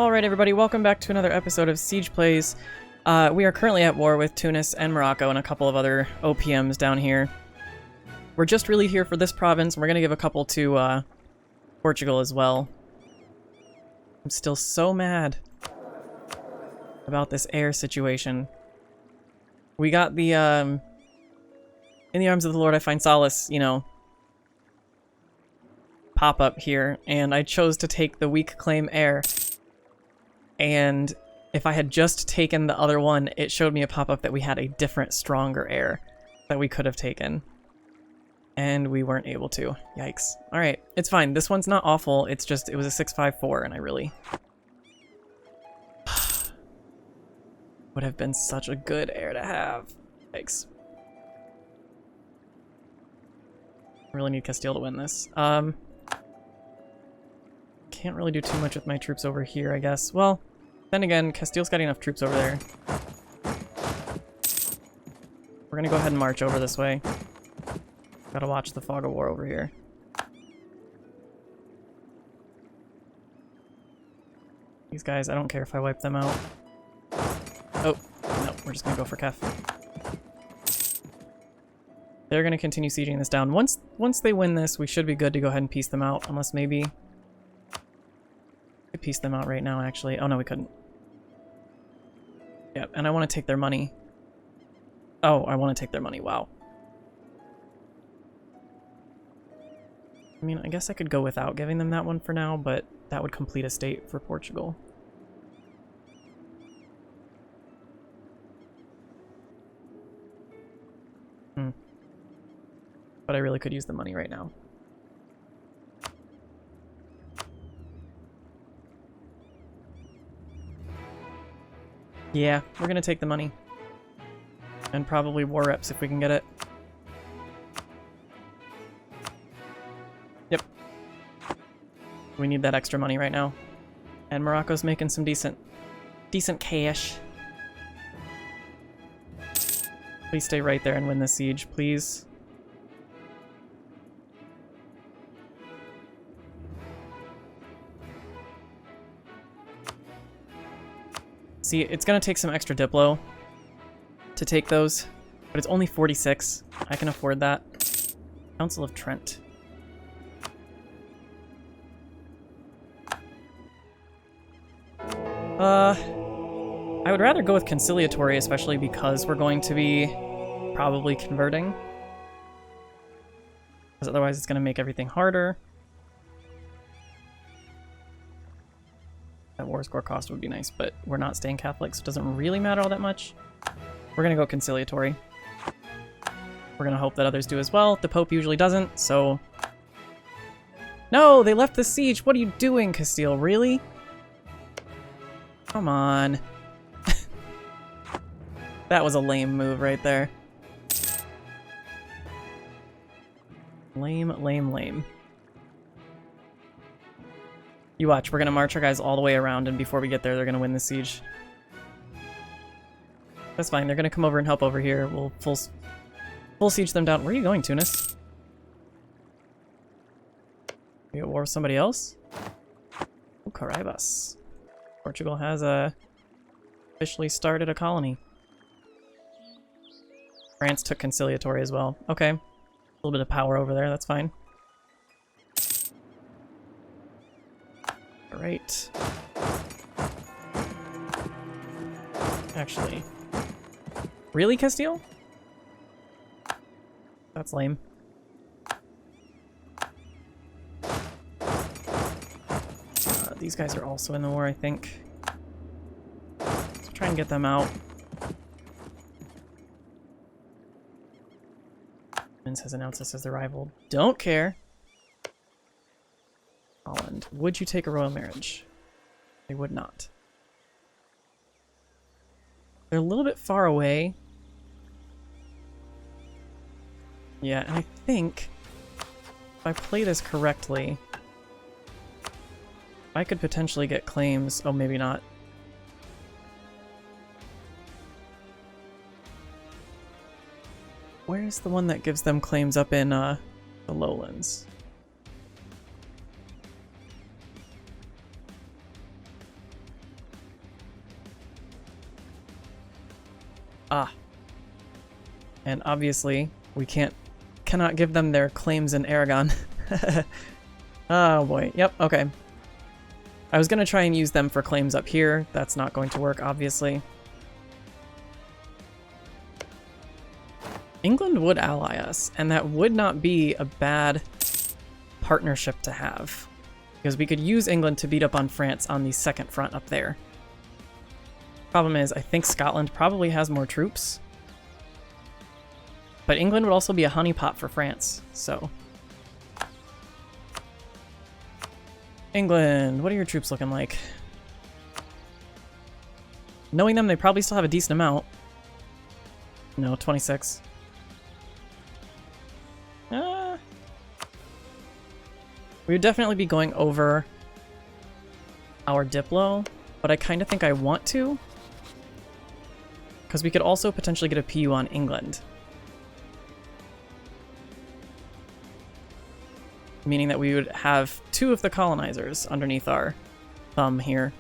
Alright everybody, welcome back to another episode of Siege Plays. We are currently at war with Tunis and Morocco and a couple of other OPMs down here. We're just really here for this province, and we're gonna give a couple to Portugal as well. I'm still so mad about this air situation. We got the, in the arms of the Lord I find solace, you know, pop up here, and I chose to take the weak claim air. And if I had just taken the other one, it showed me a pop-up that we had a different, stronger air that we could have taken. And we weren't able to. Yikes. Alright, it's fine. This one's not awful, it's just, it was a 654, and I really... would have been such a good air to have. Yikes. I really need Castile to win this. Can't really do too much with my troops over here, I guess. Well, then again, Castile's got enough troops over there. We're gonna go ahead and march over this way. Gotta watch the fog of war over here. These guys, I don't care if I wipe them out. Oh, no, we're just gonna go for Kef. They're gonna continue sieging this down. Once they win this, we should be good to go ahead and piece them out, unless maybe... we could piece them out right now, actually. Oh, no, we couldn't. Yep, and I want to take their money. Oh, I want to take their money, wow. I mean, I guess I could go without giving them that one for now, but that would complete a state for Portugal. But I really could use the money right now. Yeah, we're gonna take the money. And probably war reps if we can get it. Yep. We need that extra money right now. And Morocco's making some decent cash. Please stay right there and win this siege, please. See, it's gonna take some extra Diplo to take those, but it's only 46. I can afford that. Council of Trent. I would rather go with conciliatory, especially because we're going to be probably converting. Because otherwise it's gonna make everything harder. That war score cost would be nice, but we're not staying Catholic, so it doesn't really matter all that much. We're gonna go conciliatory. We're gonna hope that others do as well. The Pope usually doesn't, so... No! They left the siege! What are you doing, Castile? Really? Come on. That was a lame move right there. Lame, lame, lame. You watch, we're gonna march our guys all the way around, and before we get there, they're gonna win the siege. That's fine, they're gonna come over and help over here. We'll full siege them down. Where are you going, Tunis? You at war with somebody else? Oh, Caraibas. Portugal has officially started a colony. France took conciliatory as well. Okay. A little bit of power over there, that's fine. Alright. Actually. Really, Castile? That's lame. These guys are also in the war, I think. Let's try and get them out. Tunis has announced us as their rival. Don't care. Holland. Would you take a royal marriage? They would not. They're a little bit far away. Yeah, and I think if I play this correctly, I could potentially get claims. Oh, maybe not. Where's the one that gives them claims up in the lowlands? Ah. And obviously, we cannot give them their claims in Aragon. Oh boy, yep, okay. I was gonna try and use them for claims up here. That's not going to work, obviously. England would ally us, and that would not be a bad partnership to have. Because we could use England to beat up on France on the second front up there. Problem is, I think Scotland probably has more troops. But England would also be a honeypot for France, so... England, what are your troops looking like? Knowing them, they probably still have a decent amount. No, 26. We would definitely be going over our Diplo, but I kind of think I want to. Because we could also potentially get a PU on England. Meaning that we would have 2 of the colonizers underneath our thumb here.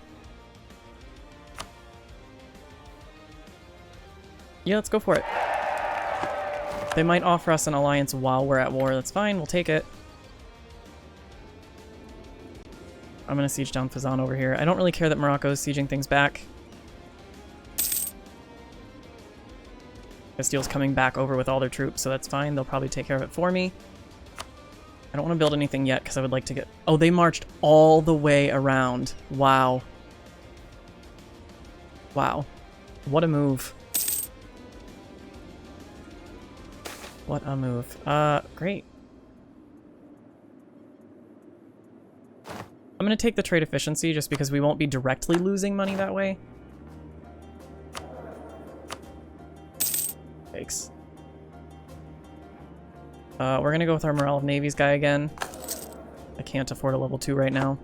Yeah, let's go for it. They might offer us an alliance while we're at war. That's fine, we'll take it. I'm gonna siege down Fezzan over here. I don't really care that Morocco is sieging things back. Castile's coming back over with all their troops, so that's fine. They'll probably take care of it for me. I don't want to build anything yet because I would like to get... Oh, they marched all the way around. Wow. Wow. What a move. What a move. Great. I'm going to take the trade efficiency just because we won't be directly losing money that way. Thanks. We're going to go with our Morale of Navies guy again. I can't afford a level 2 right now.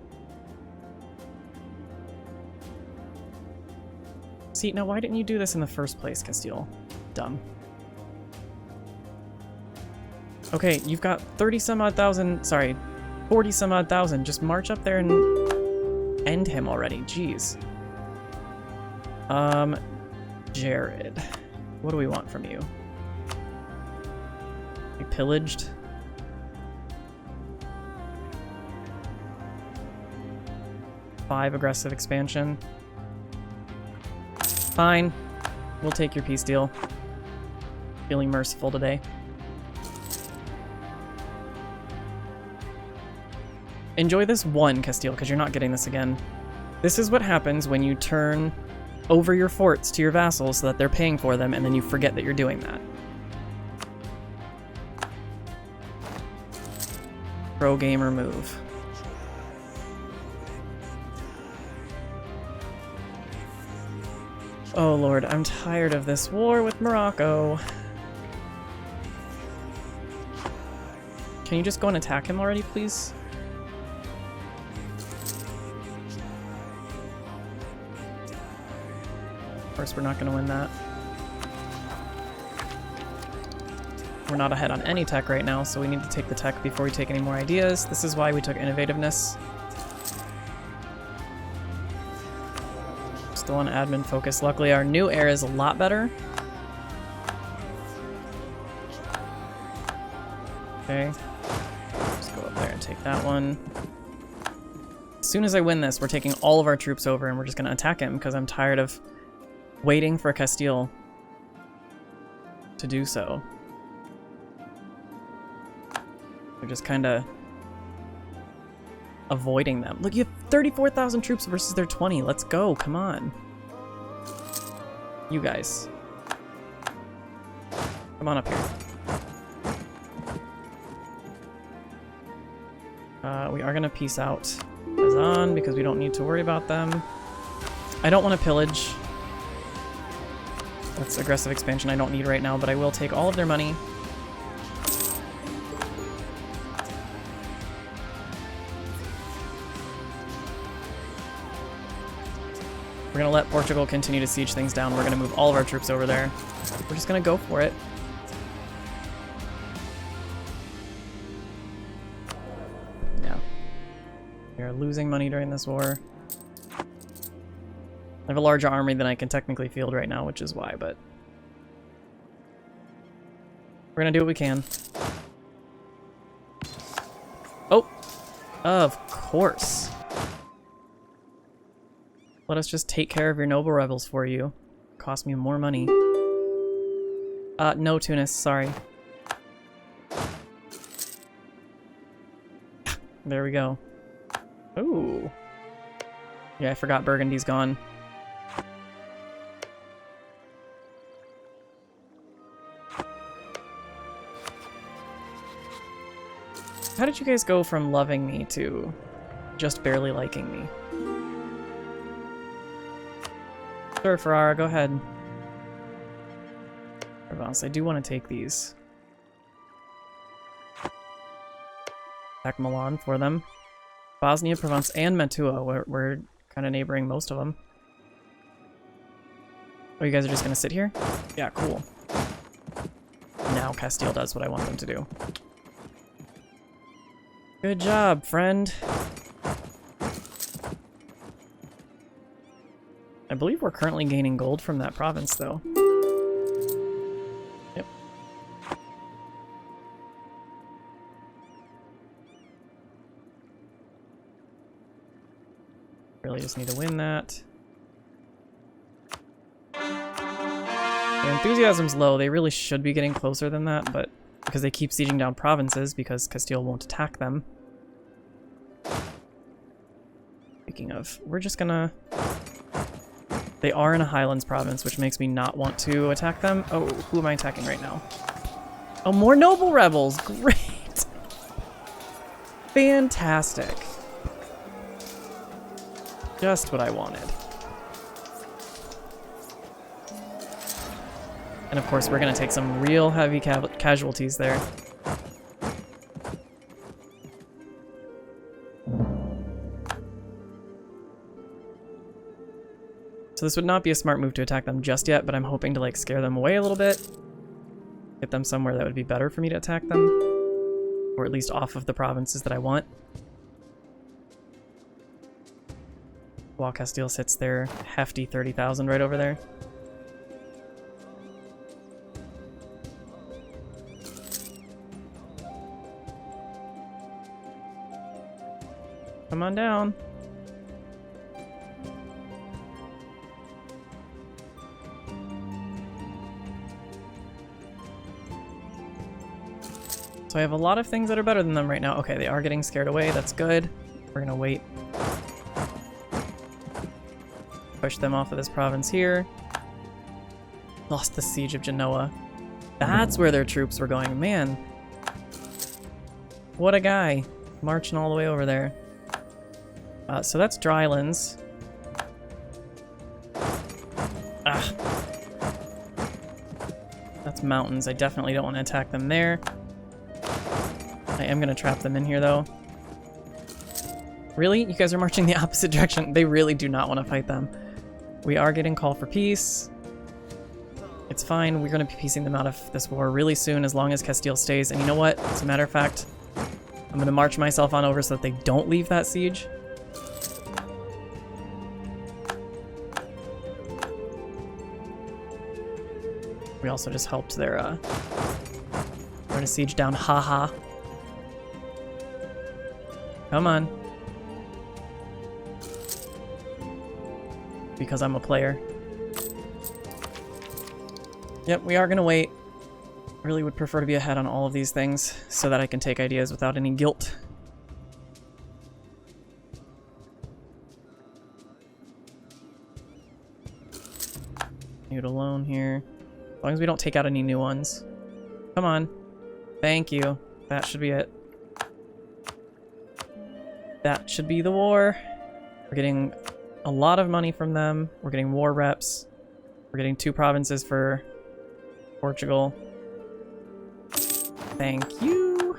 See, now why didn't you do this in the first place, Castile? Dumb. Okay, you've got 30 some odd thousand, sorry, 40 some odd thousand. Just march up there and end him already. Jeez. Jared. What do we want from you? We pillaged. Five aggressive expansion. Fine. We'll take your peace deal. Feeling merciful today. Enjoy this one, Castile, because you're not getting this again. This is what happens when you turn over your forts to your vassals so that they're paying for them, and then you forget that you're doing that. Pro gamer move. Oh lord, I'm tired of this war with Morocco. Can you just go and attack him already, please? Of course, we're not going to win that. We're not ahead on any tech right now, so we need to take the tech before we take any more ideas. This is why we took innovativeness. Still on admin focus. Luckily, our new heir is a lot better. Okay. Just go up there and take that one. As soon as I win this, we're taking all of our troops over and we're just going to attack him because I'm tired of waiting for Castile to do so. We're just kind of avoiding them. Look, you have 34,000 troops versus their 20. Let's go. Come on. You guys. Come on up here. We are going to peace out Fezzan because we don't need to worry about them. I don't want to pillage. That's aggressive expansion I don't need right now, but I will take all of their money. We're going to let Portugal continue to siege things down. We're going to move all of our troops over there. We're just going to go for it. Yeah. We are losing money during this war. I have a larger army than I can technically field right now, which is why, but We're gonna do what we can. Oh! Of course. Let us just take care of your noble rebels for you. Cost me more money. No, Tunis, sorry. There we go. Ooh. Yeah, I forgot Burgundy's gone. How did you guys go from loving me to just barely liking me? Sure, Ferrara, go ahead. Provence, I do want to take these. Attack Milan for them. Bosnia, Provence, and Mantua. We're kind of neighboring most of them. Oh, you guys are just going to sit here? Yeah, cool. Now Castile does what I want them to do. Good job, friend. I believe we're currently gaining gold from that province, though. Yep. Really just need to win that. Their enthusiasm's low. They really should be getting closer than that, but because they keep sieging down provinces because Castile won't attack them. Speaking of, we're just gonna... They are in a Highlands province, which makes me not want to attack them. Oh, who am I attacking right now? Oh, more noble rebels! Great! Fantastic. Just what I wanted. And of course, we're gonna take some real heavy casualties there. So this would not be a smart move to attack them just yet, but I'm hoping to like scare them away a little bit. Get them somewhere that would be better for me to attack them. Or at least off of the provinces that I want. While Castile sits their hefty 30,000 right over there. Come on down. So I have a lot of things that are better than them right now. Okay, they are getting scared away. That's good. We're gonna wait. Push them off of this province here. Lost the siege of Genoa. That's where their troops were going. Man. What a guy. Marching all the way over there. So that's drylands. Ah. That's mountains. I definitely don't want to attack them there. I am going to trap them in here, though. Really? You guys are marching the opposite direction. They really do not want to fight them. We are getting call for peace. It's fine. We're going to be piecing them out of this war really soon, as long as Castile stays. And you know what? As a matter of fact, I'm going to march myself on over so that they don't leave that siege. We also just helped their, run a siege down. Haha. Come on. Because I'm a player. Yep, we are gonna wait. I really would prefer to be ahead on all of these things so that I can take ideas without any guilt. Leave it alone here. As long as we don't take out any new ones. Come on. Thank you. That should be it. That should be the war. We're getting a lot of money from them. We're getting war reps. We're getting 2 provinces for Portugal. Thank you.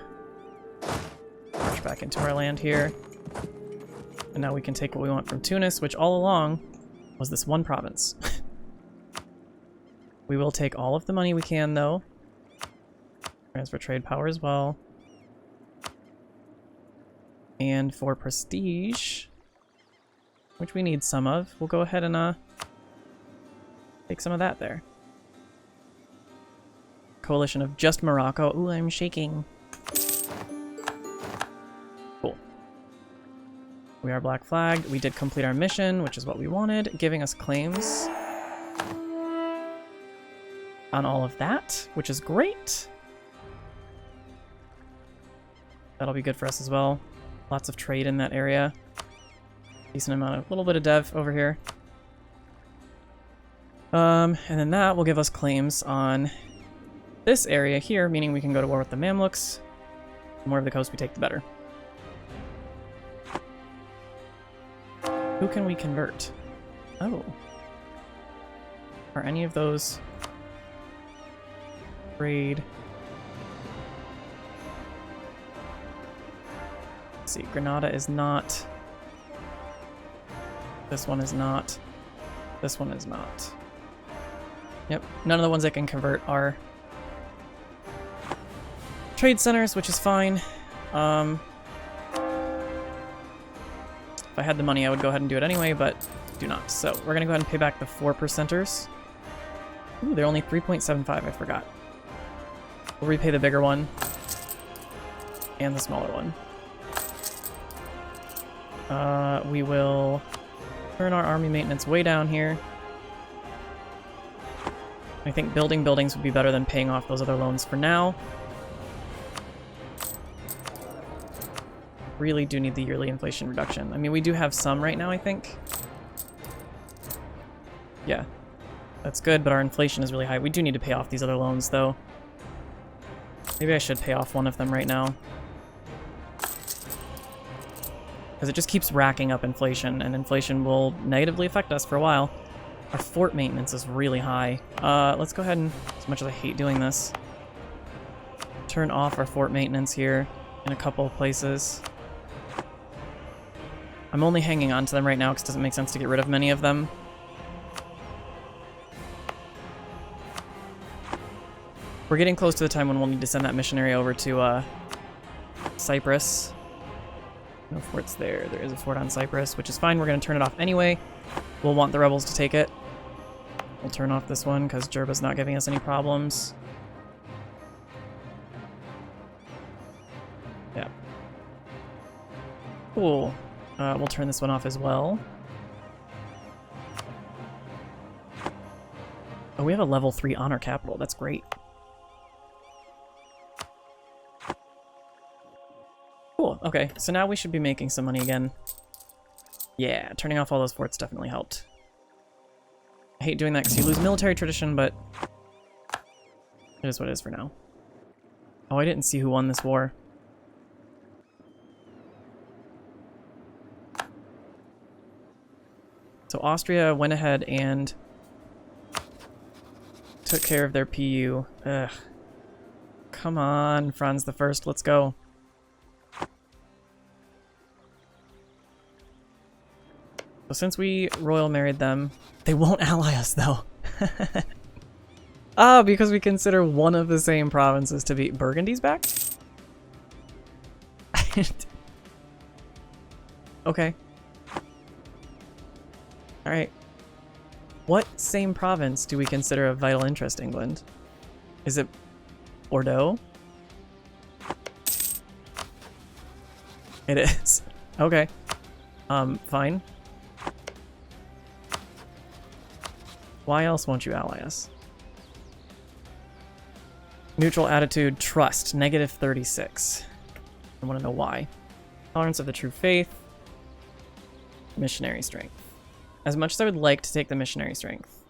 March back into our land here. And now we can take what we want from Tunis, which all along was this one province. We will take all of the money we can, though. Transfer trade power as well. And for prestige, which we need some of, we'll go ahead and take some of that there. coalition of just Morocco. Ooh, I'm shaking. Cool. We are black flagged. We did complete our mission, which is what we wanted, giving us claims on all of that, which is great. That'll be good for us as well. Lots of trade in that area. Decent amount of, little bit of dev over here. And then that will give us claims on this area here, meaning we can go to war with the Mamluks. The more of the coast we take, the better. Who can we convert? Oh. Are any of those trade? Let's see, Granada is not. This one is not. This one is not. Yep, none of the ones I can convert are trade centers, which is fine. If I had the money, I would go ahead and do it anyway, but do not. So we're going to go ahead and pay back the 4%ers. Ooh, they're only 3.75, I forgot. We'll repay the bigger one and the smaller one. We will turn our army maintenance way down here. I think building buildings would be better than paying off those other loans for now. Really do need the yearly inflation reduction. I mean, we do have some right now, I think. Yeah, that's good, but our inflation is really high. We do need to pay off these other loans, though. Maybe I should pay off one of them right now. Because it just keeps racking up inflation, and inflation will negatively affect us for a while. Our fort maintenance is really high. Let's go ahead and, as much as I hate doing this, turn off our fort maintenance here in a couple of places. I'm only hanging on to them right now because it doesn't make sense to get rid of many of them. We're getting close to the time when we'll need to send that missionary over to Cyprus. No forts there. There is a fort on Cyprus, which is fine. We're going to turn it off anyway. We'll want the rebels to take it. We'll turn off this one because Jerba's not giving us any problems. Yeah. Cool. We'll turn this one off as well. Oh, we have a level 3 honor capital. That's great. Cool. Okay, so now we should be making some money again. Yeah, turning off all those forts definitely helped. I hate doing that because you lose military tradition, but it is what it is for now. Oh, I didn't see who won this war. So Austria went ahead and took care of their PU. Ugh. Come on, Franz the First, let's go. So since we royal married them, they won't ally us though. Ah, because we consider one of the same provinces to be... Burgundy's back? Okay. Alright. What same province do we consider of vital interest, England? Is it Bordeaux? It is. Okay. Fine. Why else won't you ally us? Neutral attitude, trust, -36. I want to know why. Tolerance of the true faith. Missionary strength. As much as I would like to take the missionary strength.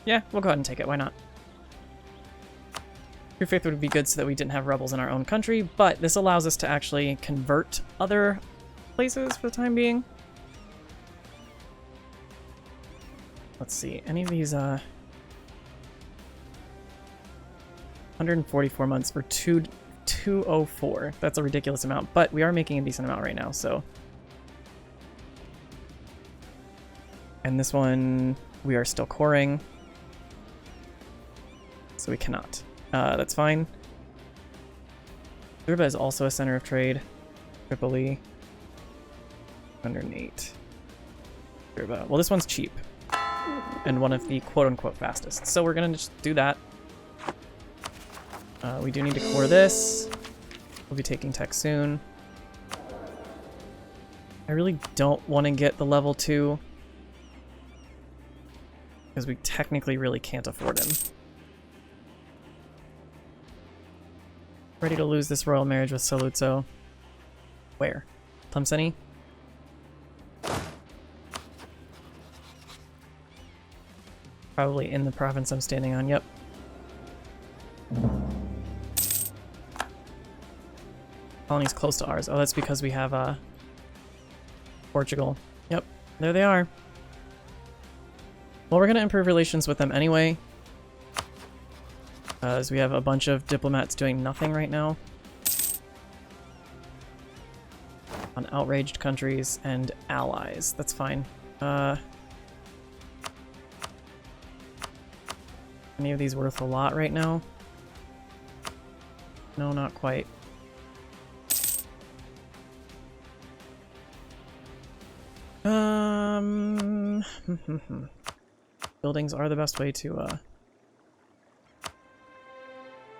Yeah, we'll go ahead and take it. Why not? True faith would be good so that we didn't have rebels in our own country, but this allows us to actually convert other places for the time being. Let's see, any of these 144 months for 204. That's a ridiculous amount, but we are making a decent amount right now, so. And this one we are still coring, so we cannot. That's fine. Europa is also a center of trade. Tripoli. 108. Well, this one's cheap. and one of the quote-unquote fastest. So we're gonna just do that. We do need to core this. We'll be taking tech soon. I really don't want to get the level 2 because we technically really can't afford him. Ready to lose this royal marriage with Saluzzo. Where? Tlemceni? Probably in the province I'm standing on, yep. Colony's close to ours. Oh, that's because we have Portugal. Yep, there they are. Well, we're gonna improve relations with them anyway, as we have a bunch of diplomats doing nothing right now on outraged countries and allies. That's fine. Any of these worth a lot right now? No, not quite. Buildings are the best way to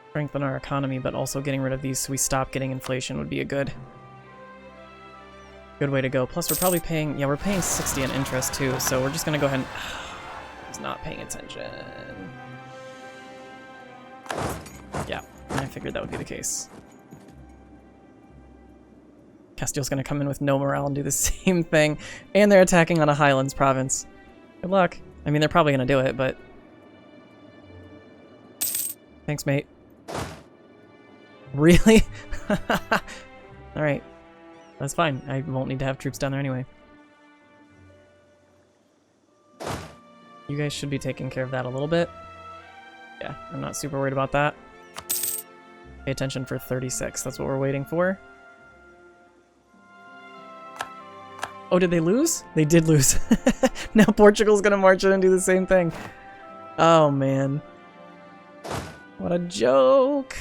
strengthen our economy, but also getting rid of these so we stop getting inflation would be a good way to go. Plus we're probably paying, yeah, we're paying 60 in interest too, so we're just gonna go ahead and he's not paying attention. Yeah, I figured that would be the case. Castile's gonna come in with no morale and do the same thing, and they're attacking on a Highlands province. Good luck. I mean, they're probably gonna do it, but... Thanks, mate. Really? Alright. That's fine. I won't need to have troops down there anyway. You guys should be taking care of that a little bit. Yeah, I'm not super worried about that. Pay attention for 36. That's what we're waiting for. Oh, did they lose? They did lose. Now Portugal's gonna march in and do the same thing. Oh, man. What a joke.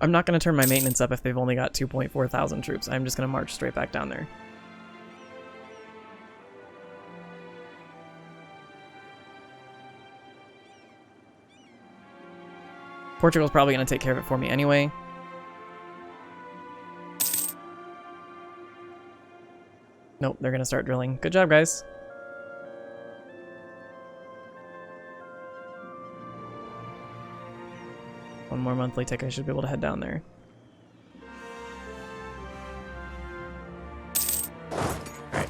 I'm not gonna turn my maintenance up if they've only got 2.4 thousand troops. I'm just gonna march straight back down there. Portugal's probably gonna take care of it for me anyway. Nope, they're gonna start drilling. Good job, guys. One more monthly tick, I should be able to head down there. Alright.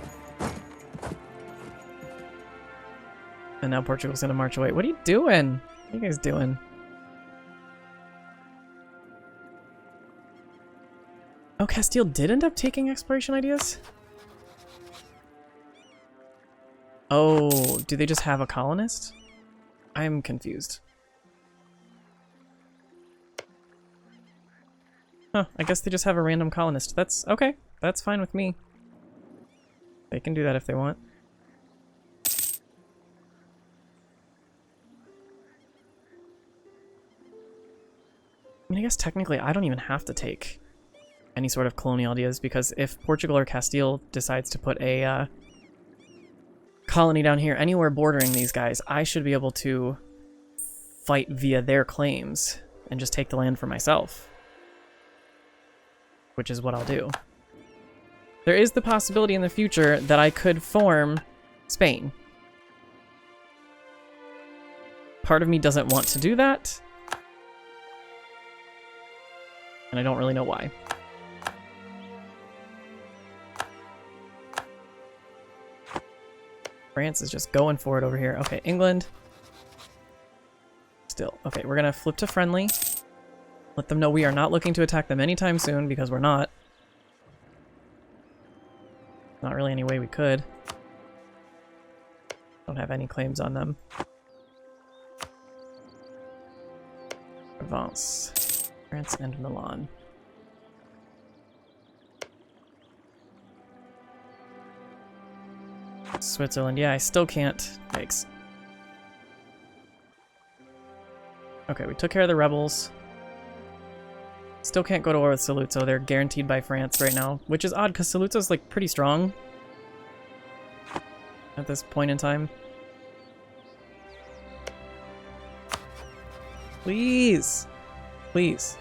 And now Portugal's gonna march away. What are you doing? What are you guys doing? Oh, Castile did end up taking exploration ideas? Oh, do they just have a colonist? I'm confused. Huh, I guess they just have a random colonist. That's okay. That's fine with me. They can do that if they want. I mean, I guess technically I don't even have to take any sort of colonial ideas, because if Portugal or Castile decides to put a colony down here anywhere bordering these guys, I should be able to fight via their claims and just take the land for myself. Which is what I'll do. There is the possibility in the future that I could form Spain. Part of me doesn't want to do that, and I don't really know why. France is just going for it over here. Okay, England. Still. Okay, we're gonna flip to friendly. Let them know we are not looking to attack them anytime soon, because we're not. Not really any way we could. Don't have any claims on them. Provence. France and Milan. Switzerland. Yeah, I still can't. Yikes. Okay, we took care of the rebels. Still can't go to war with Saluzzo. They're guaranteed by France right now, which is odd because Saluzzo's like pretty strong. at this point in time. Please! Please.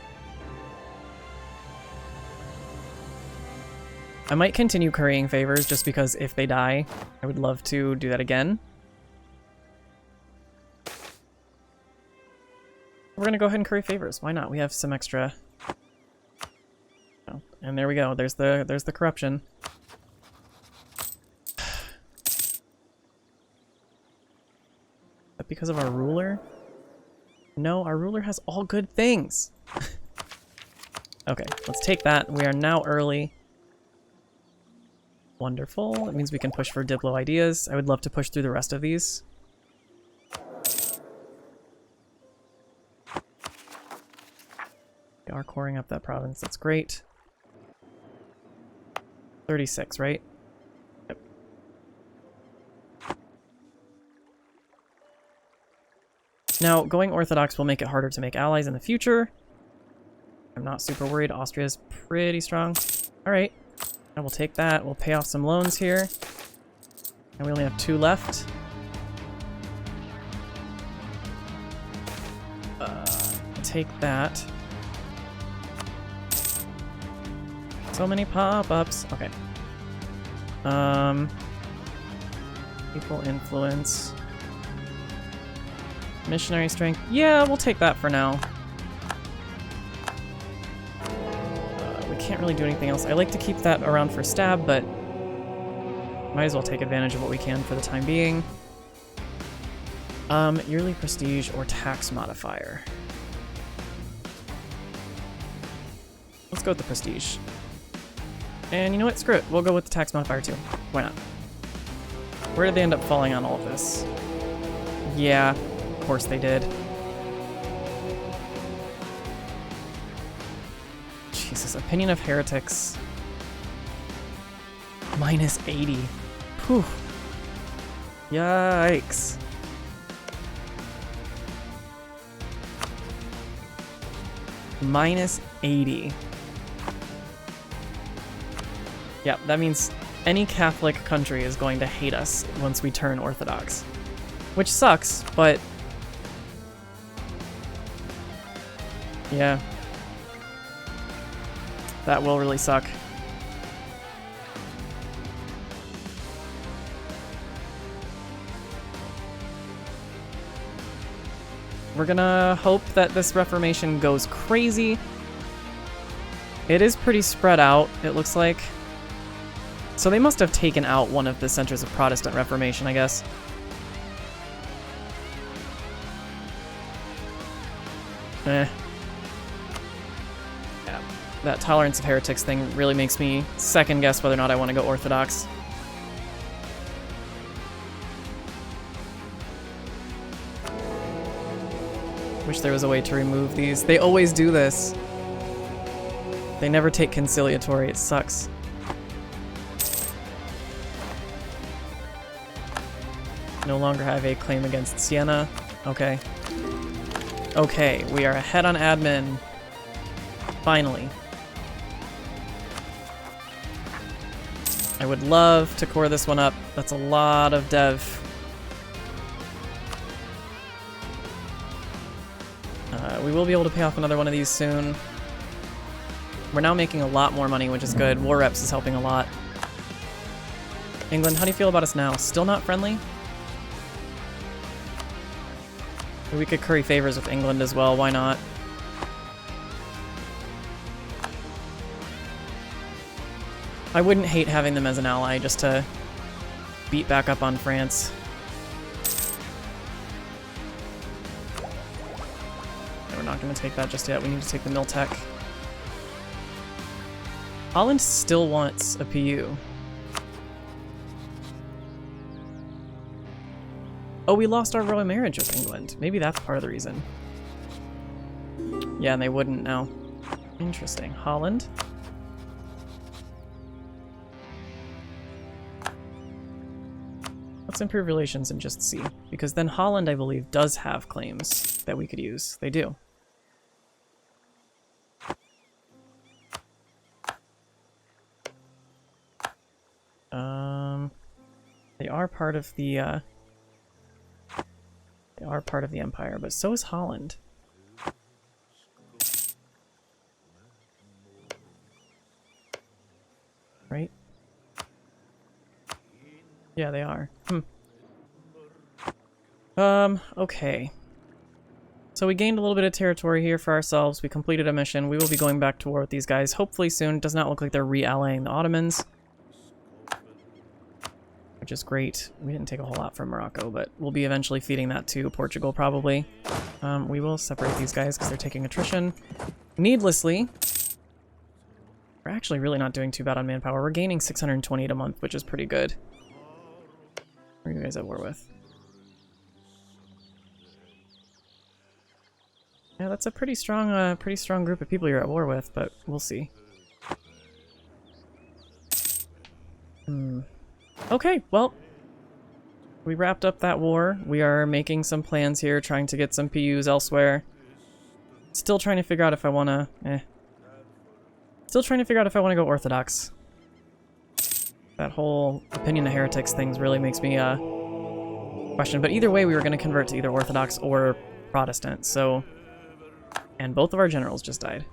I might continue currying favors just because if they die, I would love to do that again. We're gonna go ahead and curry favors. Why not? We have some extra. Oh, and there we go. There's the corruption. Is that because of our ruler? No, our ruler has all good things. Okay, let's take that. We are now early. Wonderful. It means we can push for Diplo ideas. I would love to push through the rest of these. We are coring up that province. That's great. 36, right? Yep. Now, going Orthodox will make it harder to make allies in the future. I'm not super worried. Austria's pretty strong. Alright. I will take that. We'll pay off some loans here. And we only have 2 left. Take that. So many pop-ups. Okay. People influence. Missionary strength. Yeah, we'll take that for now. We can't really do anything else. I like to keep that around for stab, but might as well take advantage of what we can for the time being. Yearly prestige or tax modifier. Let's go with the prestige. And you know what? Screw it. We'll go with the tax modifier too. Why not? Where did they end up falling on all of this? Yeah, of course they did. Jesus, opinion of heretics. Minus 80. Whew. Yikes. Minus 80. Yeah, that means any Catholic country is going to hate us once we turn Orthodox. Which sucks, but... yeah. That will really suck. We're gonna hope that this Reformation goes crazy. It is pretty spread out, it looks like. So they must have taken out one of the centers of Protestant Reformation, I guess. Eh. Yeah, that tolerance of heretics thing really makes me second guess whether or not I want to go Orthodox. Wish there was a way to remove these. They always do this. They never take conciliatory, it sucks. No longer have a claim against Siena. Okay. Okay, we are ahead on admin. Finally. I would love to core this one up. That's a lot of dev. We will be able to pay off another one of these soon. We're now making a lot more money, which is good. War Reps is helping a lot. England, how do you feel about us now? Still not friendly? We could curry favors with England as well, why not? I wouldn't hate having them as an ally just to beat back up on France. No, we're not going to take that just yet. We need to take the Miltech. Holland still wants a PU. Oh, we lost our royal marriage with England. Maybe that's part of the reason. Yeah, and they wouldn't now. Interesting. Holland? Let's improve relations and just see. Because then Holland, I believe, does have claims that we could use. They do. They are part of the, they are part of the Empire, but so is Holland. Right? Yeah, they are. Okay. So we gained a little bit of territory here for ourselves. We completed a mission. We will be going back to war with these guys, hopefully soon. It does not look like they're re-allying the Ottomans, which is great. We didn't take a whole lot from Morocco, but we'll be eventually feeding that to Portugal, probably. We will separate these guys because they're taking attrition needlessly. We're actually really not doing too bad on manpower. We're gaining 628 a month, which is pretty good. Who are you guys at war with? Yeah, that's a pretty strong group of people you're at war with, but we'll see. Okay, well, we wrapped up that war. We are making some plans here, trying to get some PUs elsewhere. Still trying to figure out if I want to... Still trying to figure out if I want to go Orthodox. That whole opinion of heretics things really makes me question. But either way, we were going to convert to either Orthodox or Protestant, so... And both of our generals just died.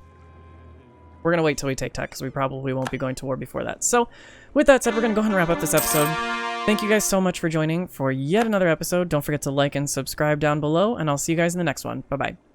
We're going to wait till we take tech, because we probably won't be going to war before that. So, with that said, we're going to go ahead and wrap up this episode. Thank you guys so much for joining for yet another episode. Don't forget to like and subscribe down below, and I'll see you guys in the next one. Bye-bye.